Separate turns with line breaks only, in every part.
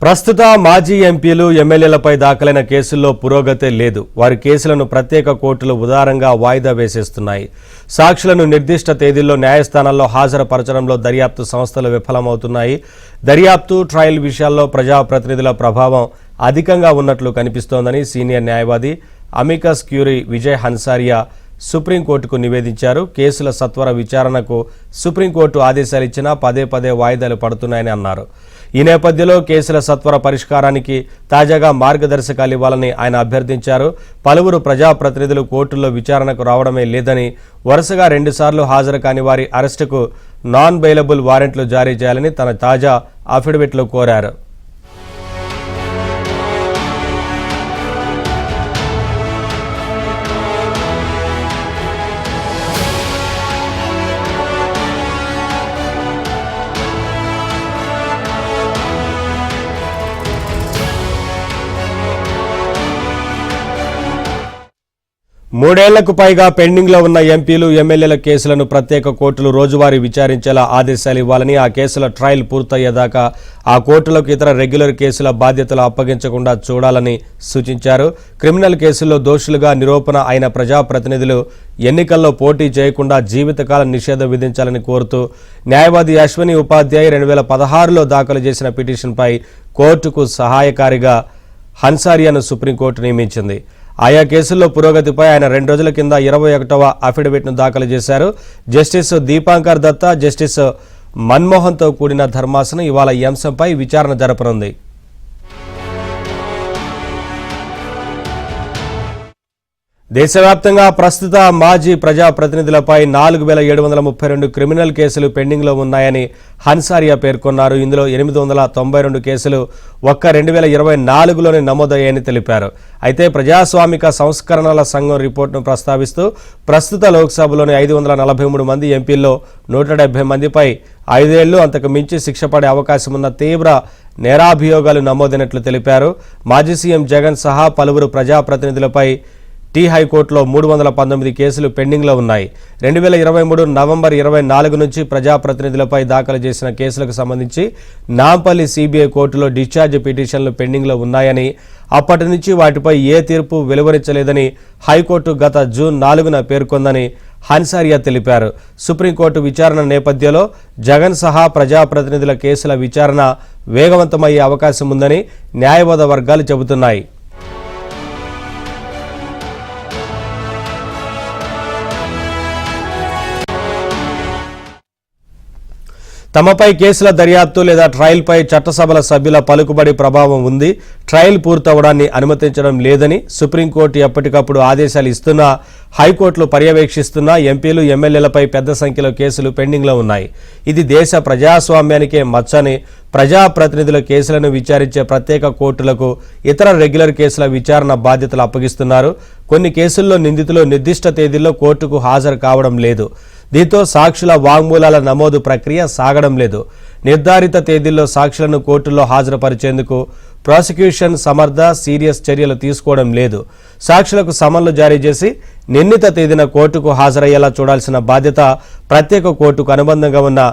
ప్రస్తుత మాజీ ఎంపీలు ఎమ్మెల్యేలపై దాఖలైన కేసుల్లో పురోగతే లేదు. వారి కేసులను ప్రత్యేక కోర్టులు ఉదారంగా వాయిదా వేసేస్తున్నాయి. సాక్షులను నిర్దిష్ట తేదీల్లో న్యాయస్థానాల్లో హాజరుపరచడంలో దర్యాప్తు సంస్థలు విఫలమవుతున్నాయి. దర్యాప్తు ట్రయల్ విషయాల్లో ప్రజాప్రతినిధుల ప్రభావం అధికంగా ఉన్నట్లు కనిపిస్తోందని సీనియర్ న్యాయవాది అమికస్ క్యూరీ విజయ్ హన్సారియా సుప్రీంకోర్టుకు నివేదించారు. కేసుల సత్వర విచారణకు సుప్రీంకోర్టు ఆదేశాలు ఇచ్చినా పదే పదే వాయిదాలు పడుతున్నాయని అన్నారు. ఈ నేపథ్యంలో కేసుల సత్వర పరిష్కారానికి తాజాగా మార్గదర్శకాలు ఇవ్వాలని ఆయన అభ్యర్థించారు. పలువురు ప్రజాప్రతినిధులు కోర్టుల్లో విచారణకు రావడమే లేదని, వరుసగా 2 సార్లు హాజరు కాని వారి అరెస్టుకు నాన్ బెయిలబుల్ వారెంట్లు జారీ చేయాలని తన తాజా అఫిడవిట్లో కోరారు. మూడేళ్లకు పైగా పెండింగ్లో ఉన్న ఎంపీలు ఎమ్మెల్యేల కేసులను ప్రత్యేక కోర్టులు రోజువారీ విచారించేలా ఆదేశాలు ఇవ్వాలని, ఆ కేసుల ట్రయల్ పూర్తయ్యేదాకా ఆ కోర్టులకు ఇతర రెగ్యులర్ కేసుల బాధ్యతలు అప్పగించకుండా చూడాలని సూచించారు. క్రిమినల్ కేసుల్లో దోషులుగా నిరూపణ అయిన ప్రజాప్రతినిధులు ఎన్నికల్లో పోటీ చేయకుండా జీవితకాల నిషేధం విధించాలని కోరుతూ న్యాయవాది అశ్విని ఉపాధ్యాయ్ 2016లో దాఖలు చేసిన పిటిషన్పై కోర్టుకు సహాయకారిగా హన్సారియాను సుప్రీంకోర్టు నియమించింది. ఆయా కేసుల్లో పురోగతిపై ఆయన 2 రోజుల కింద 21వ అఫిడవిట్ను దాఖలు చేశారు. జస్టిస్ దీపాంకర్ దత్తా, జస్టిస్ మన్మోహన్తో కూడిన ధర్మాసనం ఇవాళ ఈ అంశంపై విచారణ జరపనుంది. దేశవ్యాప్తంగా ప్రస్తుత మాజీ ప్రజాప్రతినిధులపై 4732 క్రిమినల్ కేసులు పెండింగ్లో ఉన్నాయని హన్సారియా పేర్కొన్నారు. ఇందులో 892 కేసులు ఒక్క 2024లోనే నమోదయ్యాయని తెలిపారు. అయితే ప్రజాస్వామిక సంస్కరణల సంఘం రిపోర్టును ప్రస్తావిస్తూ ప్రస్తుత లోక్సభలోని 543 మంది ఎంపీల్లో 170 మందిపై 5 ఏళ్లు అంతకు మించి శిక్ష పడే అవకాశం ఉన్న తీవ్ర నేరాభియోగాలు నమోదైనట్లు తెలిపారు. మాజీ సీఎం జగన్ సహా పలువురు ప్రజాప్రతినిధులపై హైకోర్టులో 319 కేసులు పెండింగ్లో ఉన్నాయి. 2023 నవంబర్ 24 నుంచి ప్రజాప్రతినిధులపై దాఖలు చేసిన కేసులకు సంబంధించి నాంపల్లి సిబిఐ కోర్టులో డిశ్చార్జ్ పిటిషన్లు పెండింగ్లో ఉన్నాయని, అప్పటి నుంచి వాటిపై ఏ తీర్పు వెలువరించలేదని హైకోర్టు గత జూన్ 4న పేర్కొందని హన్సారియా తెలిపారు. సుప్రీంకోర్టు విచారణ నేపథ్యంలో జగన్ సహా ప్రజాప్రతినిధుల కేసుల విచారణ వేగవంతమయ్యే అవకాశం ఉందని న్యాయవాద వర్గాలు చెబుతున్నాయి. తమపై కేసుల దర్యాప్తు లేదా ట్రయల్పై చట్టసభల సభ్యుల పలుకుబడి ప్రభావం ఉంది. ట్రయల్ పూర్తవడాన్ని అనుమతించడం లేదని సుప్రీంకోర్టు ఎప్పటికప్పుడు ఆదేశాలు ఇస్తున్నా హైకోర్టులు పర్యవేక్షిస్తున్నా ఎంపీలు ఎమ్మెల్యేలపై పెద్ద సంఖ్యలో కేసులు పెండింగ్లో ఉన్నాయి. ఇది దేశ ప్రజాస్వామ్యానికే మచ్చని, ప్రజాప్రతినిధుల కేసులను విచారించే ప్రత్యేక కోర్టులకు ఇతర రెగ్యులర్ కేసుల విచారణ బాధ్యతలు అప్పగిస్తున్నారు. కొన్ని కేసుల్లో నిందితులు నిర్దిష్ట తేదీల్లో కోర్టుకు హాజరు కావడం లేదు. దీంతో సాక్షుల వాంగ్మూలాల నమోదు ప్రక్రియ సాగడం లేదు. నిర్ధారిత తేదీల్లో సాక్షులను కోర్టుల్లో హాజరుపరిచేందుకు ప్రాసిక్యూషన్ సమర్థ సీరియస్ చర్యలు తీసుకోవడం లేదు. సాక్షులకు సమన్లు జారీ చేసి నిర్ణీత తేదీన కోర్టుకు హాజరయ్యేలా చూడాల్సిన బాధ్యత ప్రత్యేక కోర్టుకు అనుబంధంగా ఉన్న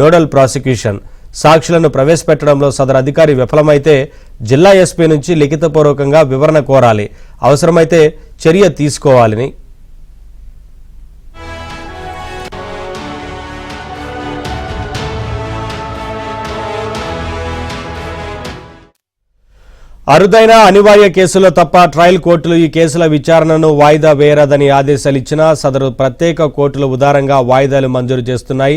నోడల్ ప్రాసిక్యూషన్. సాక్షులను ప్రవేశపెట్టడంలో సదరు అధికారి విఫలమైతే జిల్లా ఎస్పీ నుంచి లిఖితపూర్వకంగా వివరణ కోరాలి, అవసరమైతే చర్య తీసుకోవాలని. అరుదైన అనివార్య కేసులో తప్ప ట్రయల్ కోర్టులు ఈ కేసుల విచారణను వాయిదా వేయరాదని ఆదేశాలు ఇచ్చినా సదరు ప్రత్యేక కోర్టులు ఉదారంగా వాయిదాలు మంజూరు చేస్తున్నాయి.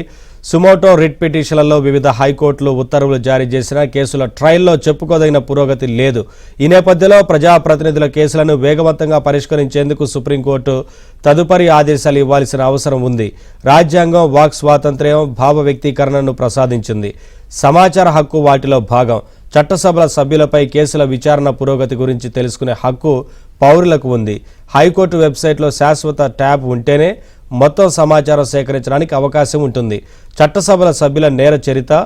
సుమోటో రిట్ పిటిషన్లలో వివిధ హైకోర్టులు ఉత్తర్వులు జారీ చేసిన కేసుల ట్రయల్లో చెప్పుకోదగిన పురోగతి లేదు. ఈ నేపథ్యంలో ప్రజాప్రతినిధుల కేసులను వేగవంతంగా పరిష్కరించేందుకు సుప్రీంకోర్టు తదుపరి ఆదేశాలు ఇవ్వాల్సిన అవసరం ఉంది. రాజ్యాంగం వాక్ స్వాతంత్ర్యం, భావ వ్యక్తీకరణను ప్రసాదించింది. సమాచార హక్కు వాటిలో భాగం. చట్టసభల సభ్యులపై కేసుల విచారణ పురోగతి గురించి తెలుసుకునే హక్కు పౌరులకు ఉంది. హైకోర్టు వెబ్సైట్లో శాశ్వత ట్యాబ్ ఉంటేనే మొత్తం సమాచారం సేకరించడానికి అవకాశం ఉంటుంది. చట్టసభల సభ్యుల నేర చరిత్ర,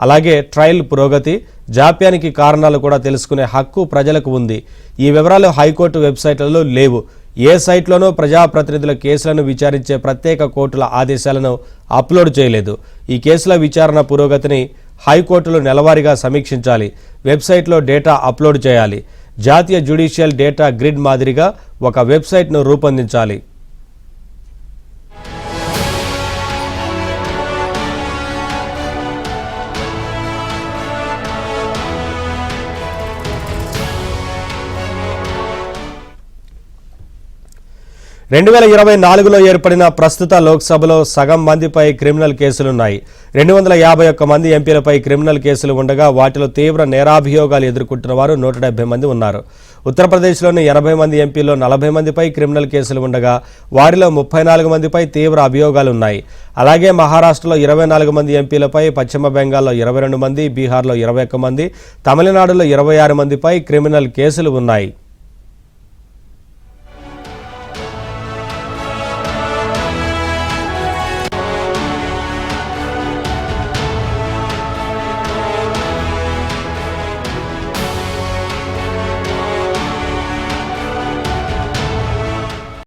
అలాగే ట్రయల్ పురోగతి, జాప్యానికి కారణాలు కూడా తెలుసుకునే హక్కు ప్రజలకు ఉంది. ఈ వివరాలు హైకోర్టు వెబ్సైట్లలో లేవు. ఏ సైట్లోనూ ప్రజాప్రతినిధుల కేసులను విచారించే ప్రత్యేక కోర్టుల ఆదేశాలను అప్లోడ్ చేయలేదు. ఈ కేసుల విచారణ పురోగతిని హైకోర్టులు నెలవారీగా సమీక్షించాలి. వెబ్సైట్లో డేటా అప్లోడ్ చేయాలి. జాతీయ జ్యుడిషియల్ డేటా గ్రిడ్ మాదిరిగా ఒక వెబ్సైట్ను రూపొందించాలి. రెండు 2024లో ఏర్పడిన ప్రస్తుత లోక్సభలో సగం మందిపై క్రిమినల్ కేసులున్నాయి. 251 మంది ఎంపీలపై క్రిమినల్ కేసులు ఉండగా వాటిలో తీవ్ర నేరాభియోగాలు ఎదుర్కొంటున్న వారు 170 మంది ఉన్నారు. ఉత్తరప్రదేశ్లోని 80 మంది ఎంపీల్లో 40 మందిపై క్రిమినల్ కేసులు ఉండగా వారిలో 34 మందిపై తీవ్ర అభియోగాలున్నాయి. అలాగే మహారాష్ట్రలో 24 మంది ఎంపీలపై, పశ్చిమ బెంగాల్లో 22 మంది, బీహార్లో 21 మంది, తమిళనాడులో 26 మందిపై క్రిమినల్ కేసులు ఉన్నాయి.